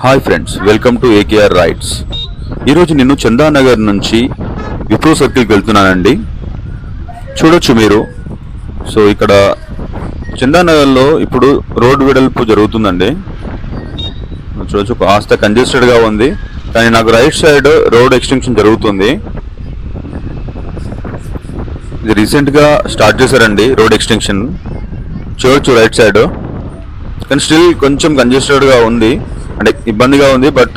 Hi friends, welcome to AKR rides. ఈరోజు నేను చందానగర్ నుంచి విప్రో సర్కిల్కి వెళ్తున్నానండి. చూడొచ్చు మీరు. సో ఇక్కడ చందానగర్లో ఇప్పుడు రోడ్ వెడల్పు జరుగుతుందండి. చూడొచ్చు, కాస్త కంజెస్టెడ్గా ఉంది, కానీ నాకు రైట్ సైడ్ రోడ్ ఎక్స్టెన్షన్ జరుగుతుంది. ఇది రీసెంట్గా స్టార్ట్ చేశారండి రోడ్ ఎక్స్టెన్షన్. చూడొచ్చు రైట్ సైడ్, కానీ స్టిల్ కొంచెం కంజెస్టెడ్గా ఉంది, అంటే ఇబ్బందిగా ఉంది. బట్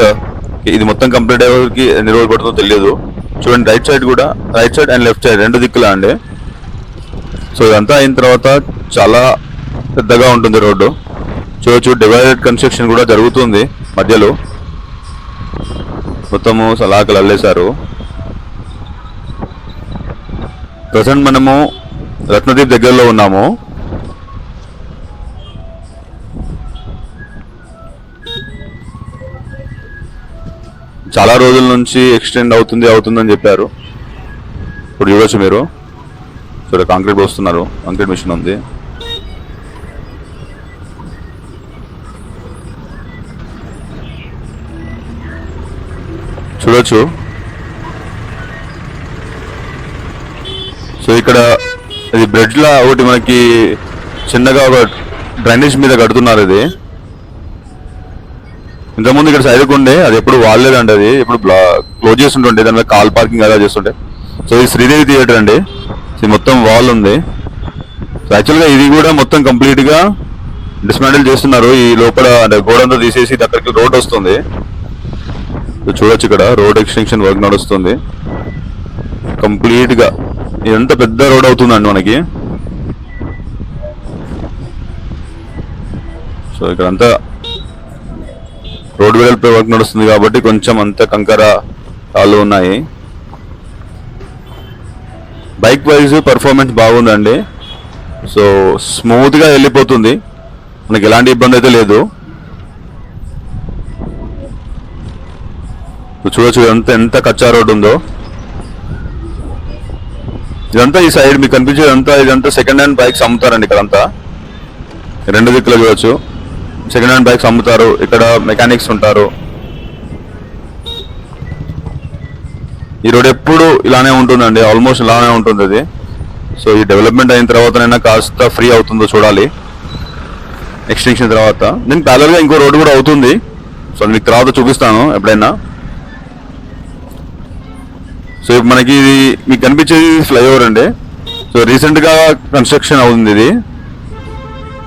ఇది మొత్తం కంప్లీట్ అయ్యేకి ఎన్ని రోజులు పడుతుందో తెలియదు. చూడండి, రైట్ సైడ్ కూడా, right side and left side రెండు దిక్కులా అండి. సో ఇదంతా అయిన తర్వాత చాలా పెద్దగా ఉంటుంది రోడ్డు. చూడొచ్చు, డివైడెడ్ కన్స్ట్రక్షన్ కూడా జరుగుతుంది మధ్యలో. మొత్తము సలాకలు అల్లేశారు. ప్రజెంట్ మనము రత్నదీప్ దగ్గరలో ఉన్నాము. చాలా రోజుల నుంచి ఎక్స్టెండ్ అవుతుందని చెప్పారు. ఇప్పుడు చూడొచ్చు మీరు. ఇక్కడ కాంక్రీట్ పోస్తున్నారు, కాంక్రీట్ మిషన్ ఉంది. చూడొచ్చు. సో ఇక్కడ ఇది బ్రిడ్జ్ లా ఒకటి మనకి చిన్నగా ఒక డ్రైనేజ్ మీద కడుతున్నారు. ఇది ఇంతకుముందు ఇక్కడ సైడ్కి ఉండే, అది ఎప్పుడు వాడలేదండి. అది ఎప్పుడు క్లోజ్ చేస్తుంటే దాని మీద కాల్ పార్కింగ్ అలా చేస్తుంటే. సో ఇది శ్రీదేవి థియేటర్ అండి. ఇది మొత్తం వాల్ ఉంది. సో యాక్చువల్గా ఇది కూడా మొత్తం కంప్లీట్గా డిస్మాంటిల్ చేస్తున్నారు. ఈ లోపల అంటే గోడంతా తీసేసి అక్కడికి రోడ్ వస్తుంది. చూడొచ్చు, ఇక్కడ రోడ్ ఎక్స్టెన్షన్ వర్క్ నడుస్తుంది కంప్లీట్గా. ఇదంతా పెద్ద రోడ్ అవుతుందండి మనకి. సో ఇక్కడంతా రోడ్ వెడల్పై వర్క్ నడుస్తుంది కాబట్టి కొంచెం అంత కంకర రాళ్ళు ఉన్నాయి. బైక్ వైజ్ పర్ఫార్మెన్స్ బాగుందండి. సో స్మూత్గా వెళ్ళిపోతుంది, మనకి ఎలాంటి ఇబ్బంది అయితే లేదు. చూడొచ్చు ఎంత కచ్చా రోడ్ ఉందో. ఇదంతా ఈ సైడ్ మీకు కనిపించేదంతా ఇదంతా సెకండ్ హ్యాండ్ బైక్స్ అమ్ముతారండి. ఇక్కడంతా రెండు దిక్కులు చూడొచ్చు, సెకండ్ హ్యాండ్ బైక్స్ అమ్ముతారు. ఇక్కడ మెకానిక్స్ ఉంటారు. ఈ రోడ్ ఎప్పుడు ఇలానే ఉంటుందండి, ఆల్మోస్ట్ ఇలానే ఉంటుంది అది. సో ఈ డెవలప్మెంట్ అయిన తర్వాతనైనా కాస్త ఫ్రీ అవుతుందో చూడాలి. ఎక్స్టెన్షన్ తర్వాత నేను ప్యారల్గా ఇంకో రోడ్ కూడా అవుతుంది. సో మీకు తర్వాత చూపిస్తాను ఎప్పుడైనా. సో మనకి ఇది మీకు కనిపించేది ఫ్లైఓవర్ అండి. సో రీసెంట్గా కన్స్ట్రక్షన్ అవుతుంది ఇది.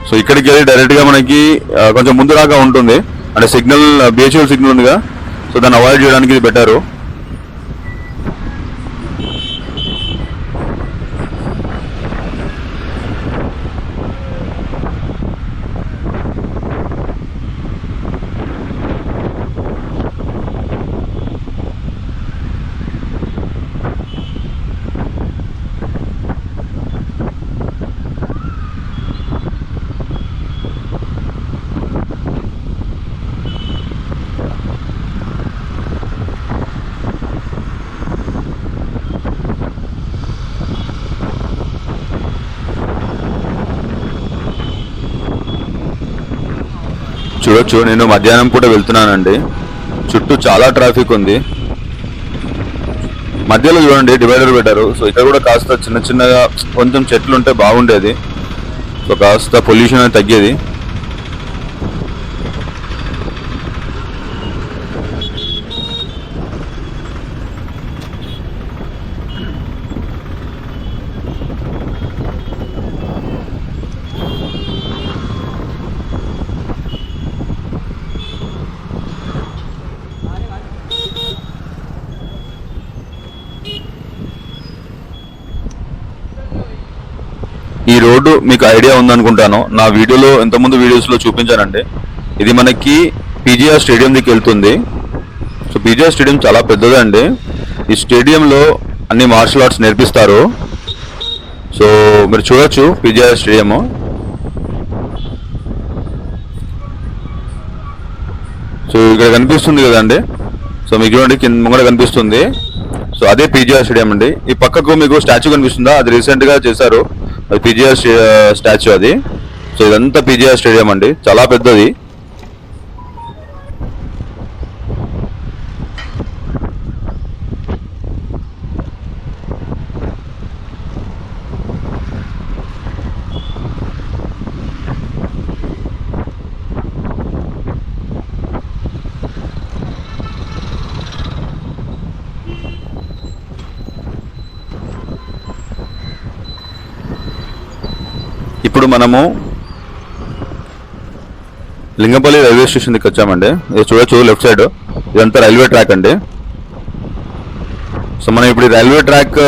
సో ఇక్కడికి వెళ్ళి డైరెక్ట్గా మనకి కొంచెం ముందు దాకా ఉంటుంది, అంటే సిగ్నల్ బిహెచ్ఎల్ సిగ్నల్ ఉందిగా. సో దాన్ని అవాయిడ్ చేయడానికి ఇది బెటరు. చూడొచ్చు, నేను మధ్యాహ్నం పూట వెళ్తున్నానండి. చుట్టూ చాలా ట్రాఫిక్ ఉంది. మధ్యలో చూడండి డివైడర్ పెట్టారు. సో ఇక్కడ కూడా కాస్త చిన్నగా కొంచెం చెట్లు ఉంటే బాగుండేది. సో కాస్త పొల్యూషన్ అనేది తగ్గేది. ఈ రోడ్డు మీకు ఐడియా ఉందనుకుంటాను, నా వీడియోలో ఇంతకుముందు వీడియోస్లో చూపించానండి. ఇది మనకి పీజీఆర్ స్టేడియం దిక్కి వెళ్తుంది. సో పీజీఆర్ స్టేడియం చాలా పెద్దదండి. ఈ స్టేడియంలో అన్ని మార్షల్ ఆర్ట్స్ నేర్పిస్తారు. సో మీరు చూడొచ్చు పీజీఆర్ స్టేడియము. సో ఇక్కడ కనిపిస్తుంది కదండి. సో మీకు చూడండి కింద కూడా కనిపిస్తుంది. సో అదే పీజీఆర్ స్టేడియం అండి. ఈ పక్కకు మీకు స్టాచ్యూ కనిపిస్తుందా, అది రీసెంట్గా చేశారు. అది పీజీఆర్ స్టాచ్యూ అది. సో ఇదంతా పీజీఆర్ స్టేడియం అండి, చాలా పెద్దది. మనము లింగంపల్లి రైల్వే స్టేషన్ దగ్గరికి వచ్చామండి. ఇది చూడొచ్చు లెఫ్ట్ సైడ్, ఇదంతా రైల్వే ట్రాక్ అండి. సో మనం ఇప్పుడు రైల్వే ట్రాక్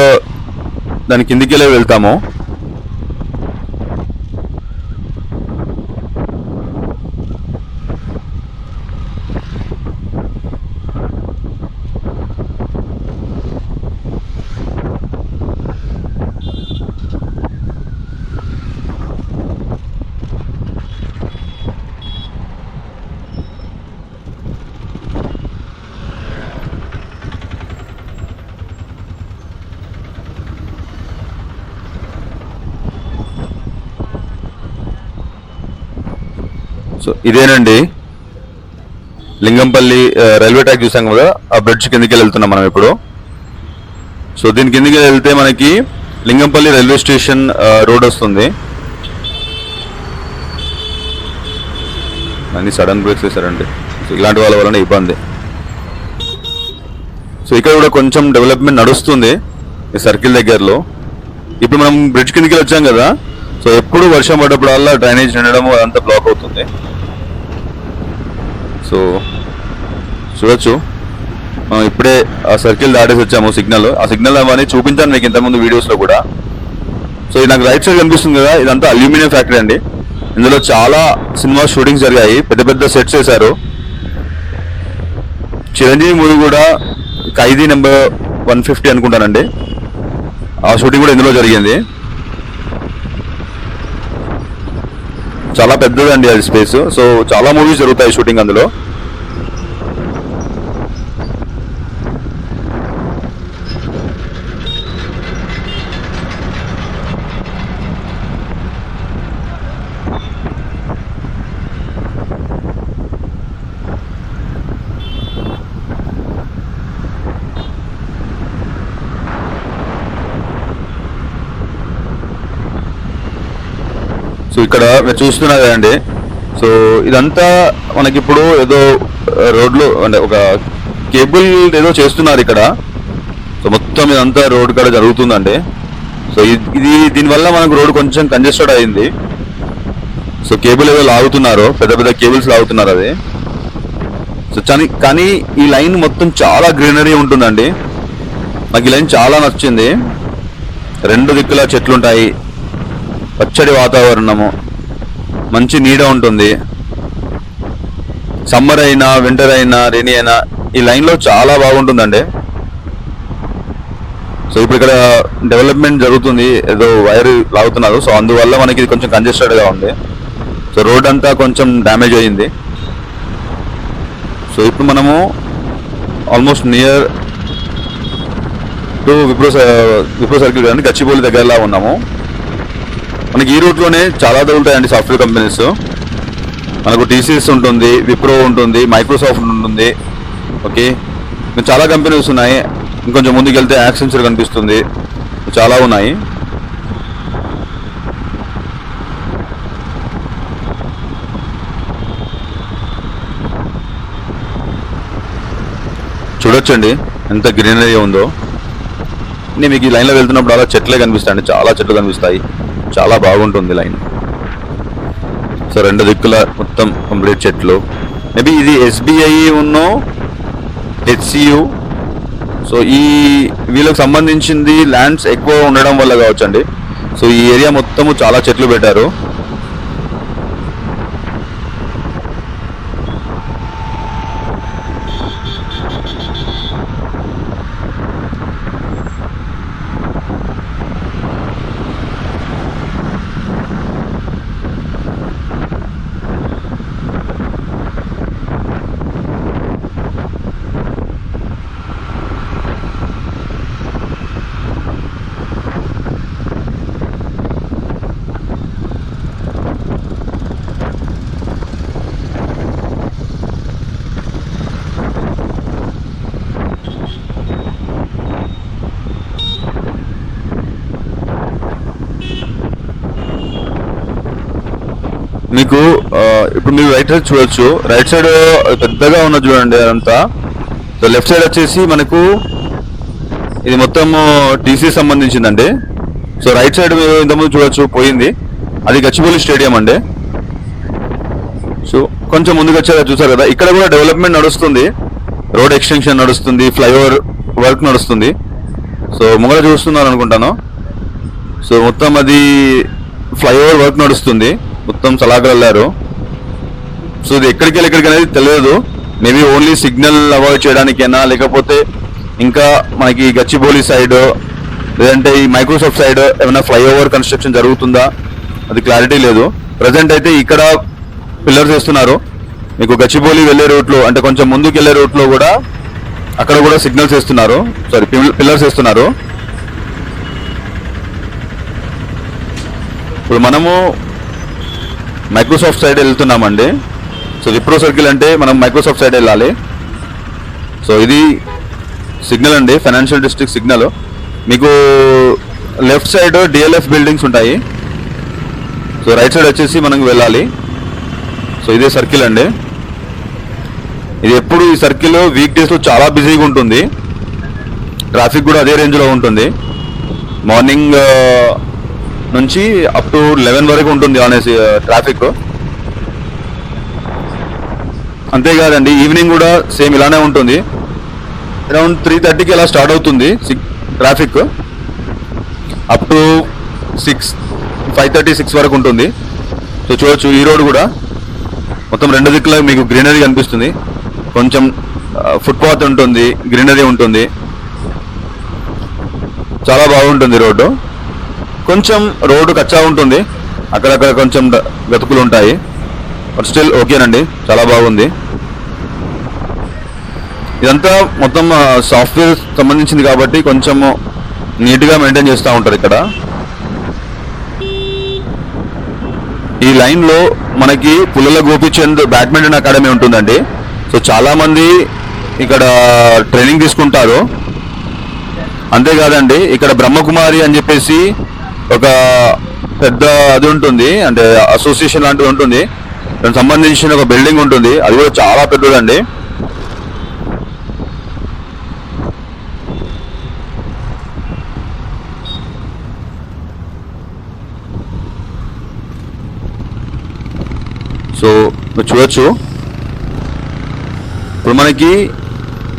దాని కిందికి వెళ్ళి వెళ్తాము. సో ఇదేనండి లింగంపల్లి రైల్వే ట్రాక్ చూసాం కదా, ఆ బ్రిడ్జ్ కిందకి వెళ్తున్నాం మనం ఇప్పుడు. సో దీని కిందకి వెళ్తే మనకి లింగంపల్లి రైల్వే స్టేషన్ రోడ్ వస్తుంది. అన్ని సడన్ బ్రేక్స్ వేసారండి, సో ఇలాంటి వాళ్ళ వలన ఇబ్బంది. సో ఇక్కడ కూడా కొంచెం డెవలప్మెంట్ నడుస్తుంది ఈ సర్కిల్ దగ్గరలో. ఇప్పుడు మనం బ్రిడ్జ్ కిందకి వచ్చాం కదా, సో ఎప్పుడు వర్షం పడ్డప్పుడల్లా డ్రైనేజ్ నిండడం అదంతా బ్లాక్ అవుతుంది. సో చూడొచ్చు, మనం ఇప్పుడే ఆ సర్కిల్ దాటేసి వచ్చాము. సిగ్నల్, ఆ సిగ్నల్ అవన్నీ చూపించాను మీకు ఇంతకుముందు వీడియోస్లో కూడా. సో ఇది నాకు రైట్ సైడ్ కనిపిస్తుంది కదా, ఇదంతా అల్యూమినియం ఫ్యాక్టరీ అండి. ఇందులో చాలా సినిమా షూటింగ్స్ జరిగాయి, పెద్ద పెద్ద సెట్స్ వేశారు. చిరంజీవి మూవీ కూడా ఖైదీ నెంబర్ 150 అనుకుంటానండి, ఆ షూటింగ్ కూడా ఇందులో జరిగింది. చాలా పెద్దదండి అది స్పేస్. సో చాలా మూవీస్ జరుగుతాయి షూటింగ్ అందులో. సో ఇక్కడ మీరు చూస్తున్నారు కదండి, సో ఇదంతా మనకిప్పుడు ఏదో రోడ్లు అంటే ఒక కేబుల్ ఏదో చేస్తున్నారు ఇక్కడ. సో మొత్తం ఇదంతా రోడ్ కూడా జరుగుతుందండి. సో ఇది దీనివల్ల మనకు రోడ్ కొంచెం కంజెస్టెడ్ అయింది. సో కేబుల్ ఏదో లాగుతున్నారు, పెద్ద పెద్ద కేబుల్స్ లాగుతున్నారు అది. సో కానీ ఈ లైన్ మొత్తం చాలా గ్రీనరీ ఉంటుందండి. నాకు ఈ లైన్ చాలా నచ్చింది. రెండు దిక్కుల చెట్లుంటాయి, పచ్చడి వాతావరణము, మంచి నీడ ఉంటుంది. సమ్మర్ అయినా వింటర్ అయినా రెయినీ అయినా ఈ లైన్లో చాలా బాగుంటుందండి. సో ఇప్పుడు ఇక్కడ డెవలప్మెంట్ జరుగుతుంది, ఏదో వైర్ లాగుతున్నారు. సో అందువల్ల మనకి ఇది కొంచెం కంజెస్టెడ్గా ఉంది. సో రోడ్ అంతా కొంచెం డ్యామేజ్ అయ్యింది. సో ఇప్పుడు మనము almost near to Wipro circle కానీ గచ్చిబౌలి దగ్గరలా ఉన్నాము. మనకి ఈ రూట్లోనే చాలా దొరుకుతాయండి సాఫ్ట్వేర్ కంపెనీస్. మనకు టీసీఎస్ ఉంటుంది, విప్రో ఉంటుంది, మైక్రోసాఫ్ట్ ఉంటుంది. ఓకే, చాలా కంపెనీస్ ఉన్నాయి. ఇంకొంచెం ముందుకు వెళ్తే యాక్సెంచర్ కనిపిస్తుంది, చాలా ఉన్నాయి. చూడొచ్చండి ఎంత గ్రీనరీ ఉందో. నేను మీకు ఈ లైన్లో వెళ్తున్నప్పుడు అలా చెట్లే కనిపిస్తాయండి, చాలా చెట్లు కనిపిస్తాయి, చాలా బాగుంటుంది లైన్. సో రెండు దిక్కుల మొత్తం కంప్లీట్ చెట్లు. మేబీ ఇది ఎస్బీఐ ఉన్న హెచ్సియు. సో వీళ్ళకి సంబంధించింది ల్యాండ్స్ ఎక్కువ ఉండడం వల్ల కావచ్చండి. సో ఈ ఏరియా మొత్తము చాలా చెట్లు పెట్టారు. మీకు ఇప్పుడు మీరు రైట్ సైడ్ చూడొచ్చు, రైట్ సైడ్ పెద్దగా ఉన్న చూడండి అదంతా. సో లెఫ్ట్ సైడ్ వచ్చేసి మనకు ఇది మొత్తం టీసీ సంబంధించిందండి. సో రైట్ సైడ్ మీరు ఇంతకుముందు చూడొచ్చు పోయింది, అది గచ్చిబౌలి స్టేడియం అండి. సో కొంచెం ముందుకు వచ్చాక చూసారు కదా, ఇక్కడ కూడా డెవలప్మెంట్ నడుస్తుంది, రోడ్ ఎక్స్టెన్షన్ నడుస్తుంది, ఫ్లైఓవర్ వర్క్ నడుస్తుంది. సో ముంగడ చూస్తున్నారు అనుకుంటాను. సో మొత్తం అది ఫ్లైఓవర్ వర్క్ నడుస్తుంది, మొత్తం సలాగలు వెళ్ళారు. సో ఇది ఎక్కడికి అనేది తెలియదు. మేబీ ఓన్లీ సిగ్నల్ అవాయిడ్ చేయడానికైనా, లేకపోతే ఇంకా మనకి గచ్చిబౌలి సైడ్ లేదంటే ఈ మైక్రోసాఫ్ట్ సైడ్ ఏమైనా ఫ్లైఓవర్ కన్స్ట్రక్షన్ జరుగుతుందా, అది క్లారిటీ లేదు. ప్రజెంట్ అయితే ఇక్కడ పిల్లర్స్ వేస్తున్నారు. మీకు గచ్చిబౌలి వెళ్ళే రూట్లో, అంటే కొంచెం ముందుకు వెళ్ళే రూట్లో కూడా అక్కడ కూడా సిగ్నల్స్ వేస్తున్నారు, సారీ పిల్లర్స్ వేస్తున్నారు. ఇప్పుడు మనము మైక్రోసాఫ్ట్ సైడ్ వెళ్తున్నామండి. సో విప్రో సర్కిల్ అంటే మనం మైక్రోసాఫ్ట్ సైడ్ వెళ్ళాలి. సో ఇది సిగ్నల్ అండి, ఫైనాన్షియల్ డిస్ట్రిక్ట్ సిగ్నల్. మీకు లెఫ్ట్ సైడ్ డిఎల్ఎఫ్ బిల్డింగ్స్ ఉంటాయి. సో రైట్ సైడ్ వచ్చేసి మనం వెళ్ళాలి. సో ఇదే సర్కిల్ అండి. ఇది ఎప్పుడు ఈ సర్కిల్ వీక్ డేస్లో చాలా బిజీగా ఉంటుంది, ట్రాఫిక్ కూడా అదే రేంజ్లో ఉంటుంది. మార్నింగ్ నుంచి అప్ టు 11 వరకు ఉంటుంది అనేసి ట్రాఫిక్. అంతేకాదండి, ఈవినింగ్ కూడా సేమ్ ఇలానే ఉంటుంది. అరౌండ్ 3:30కి ఇలా స్టార్ట్ అవుతుంది ట్రాఫిక్, అప్ టు 5:30, 6 వరకు ఉంటుంది. సో చూడొచ్చు, ఈ రోడ్ కూడా మొత్తం రెండు దిక్కులా మీకు గ్రీనరీ కనిపిస్తుంది. కొంచెం ఫుట్పాత్ ఉంటుంది, గ్రీనరీ ఉంటుంది, చాలా బాగుంటుంది రోడ్డు. కొంచెం రోడ్డు కచ్చా ఉంటుంది, అక్కడక్కడ కొంచెం గతుకులు ఉంటాయి, బట్ స్టిల్ ఓకేనండి, చాలా బాగుంది. ఇదంతా మొత్తం సాఫ్ట్వేర్ సంబంధించింది కాబట్టి కొంచెం నీట్గా మెయింటైన్ చేస్తూ ఉంటారు ఇక్కడ. ఈ లైన్లో మనకి పుల్లల గోపిచంద్ బ్యాడ్మింటన్ అకాడమీ ఉంటుందండి. సో చాలామంది ఇక్కడ ట్రైనింగ్ తీసుకుంటారు. అంతేకాదండి, ఇక్కడ బ్రహ్మకుమారి అని చెప్పేసి ఒక పెద్ద అది ఉంటుంది, అంటే అసోసియేషన్ లాంటిది ఉంటుంది, దానికి సంబంధించిన ఒక బిల్డింగ్ ఉంటుంది, అది కూడా చాలా పెద్దదండి. సో మీరు చూడొచ్చు, ఇప్పుడు మనకి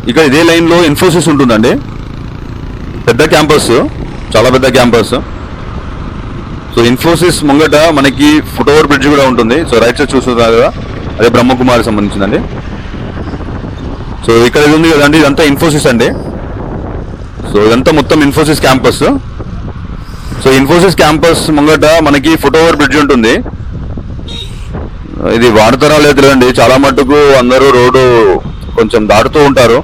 ఇక్కడ ఇదే లైన్లో ఇన్ఫోసిస్ ఉంటుందండి, పెద్ద క్యాంపస్, చాలా పెద్ద క్యాంపస్. సో ఇన్ఫోసిస్ ముంగట మనకి ఫుట్ ఓవర్ బ్రిడ్జ్ కూడా ఉంటుంది. సో రైట్ సైడ్ చూస్తున్నారు కదా, అదే బ్రహ్మకుమారి సంబంధించిందండి. సో ఇక్కడ ఇది ఉంది కదండి, ఇదంతా ఇన్ఫోసిస్ అండి. సో ఇదంతా మొత్తం Infosys campus. So Infosys campus ముంగట మనకి ఫుట్ ఓవర్ బ్రిడ్జ్ ఉంటుంది. ఇది వాడతారా లేదండి, చాలా మట్టుకు అందరూ రోడ్డు కొంచెం దాటుతూ ఉంటారు,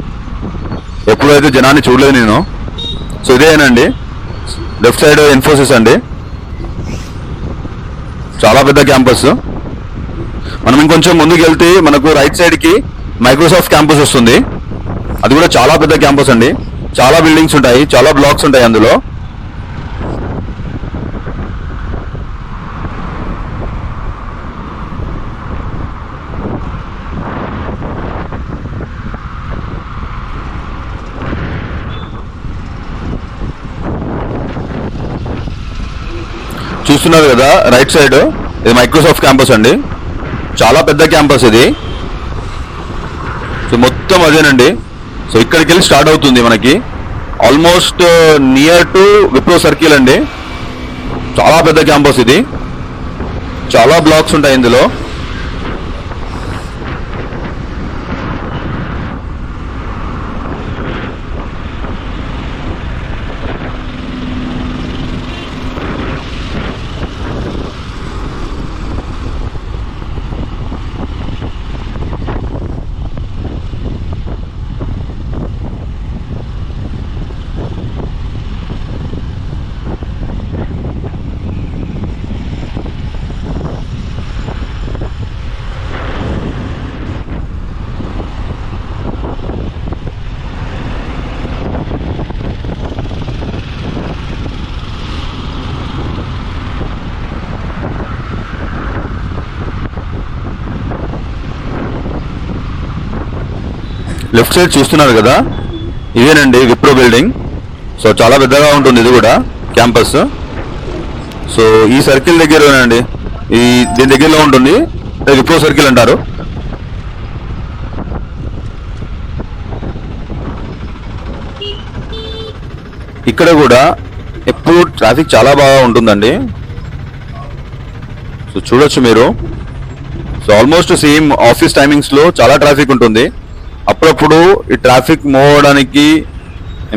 ఎప్పుడైతే జనాన్ని చూడలేదు నేను. సో ఇదేనండి, లెఫ్ట్ సైడ్ ఇన్ఫోసిస్ అండి, చాలా పెద్ద క్యాంపస్. మనం ఇంకొంచెం ముందుకు వెళ్తే మనకు రైట్ సైడ్కి మైక్రోసాఫ్ట్ క్యాంపస్ వస్తుంది, అది కూడా చాలా పెద్ద క్యాంపస్ అండి, చాలా బిల్డింగ్స్ ఉంటాయి, చాలా బ్లాక్స్ ఉంటాయి అందులో. చూస్తున్నారు కదా రైట్ సైడ్, ఇది మైక్రోసాఫ్ట్ క్యాంపస్ అండి, చాలా పెద్ద క్యాంపస్ ఇది. సో మొత్తం అదేనండి. సో ఇక్కడికి వెళ్ళి స్టార్ట్ అవుతుంది మనకి, almost near to Wipro circle అండి. చాలా పెద్ద క్యాంపస్ ఇది, చాలా బ్లాక్స్ ఉంటాయి ఇందులో. లెఫ్ట్ సైడ్ చూస్తున్నారు కదా, ఇదేనండి విప్రో బిల్డింగ్. సో చాలా పెద్దగా ఉంటుంది ఇది కూడా క్యాంపస్. సో ఈ సర్కిల్ దగ్గరనండి, దీని దగ్గరలో ఉంటుంది, విప్రో సర్కిల్ అంటారు. ఇక్కడ కూడా ఎప్పుడు ట్రాఫిక్ చాలా బాగా ఉంటుందండి. సో చూడొచ్చు మీరు. సో ఆల్మోస్ట్ సేమ్ ఆఫీస్ టైమింగ్స్లో చాలా ట్రాఫిక్ ఉంటుంది. అప్పుడప్పుడు ఈ ట్రాఫిక్ మూవ్ అవ్వడానికి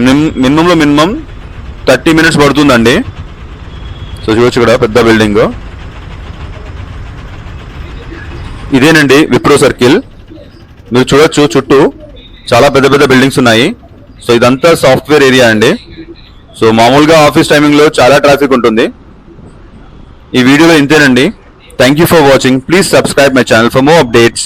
మినిమం 30 minutes పడుతుందండి. సో చూడొచ్చు ఇక్కడ పెద్ద బిల్డింగ్ ఇదేనండి, విప్రో సర్కిల్. మీరు చూడొచ్చు చుట్టూ చాలా పెద్ద పెద్ద బిల్డింగ్స్ ఉన్నాయి. సో ఇదంతా సాఫ్ట్వేర్ ఏరియా అండి. సో మామూలుగా ఆఫీస్ టైమింగ్లో చాలా ట్రాఫిక్ ఉంటుంది. ఈ వీడియోలో ఇంతేనండి. Thank you for watching. Please subscribe my channel for more updates.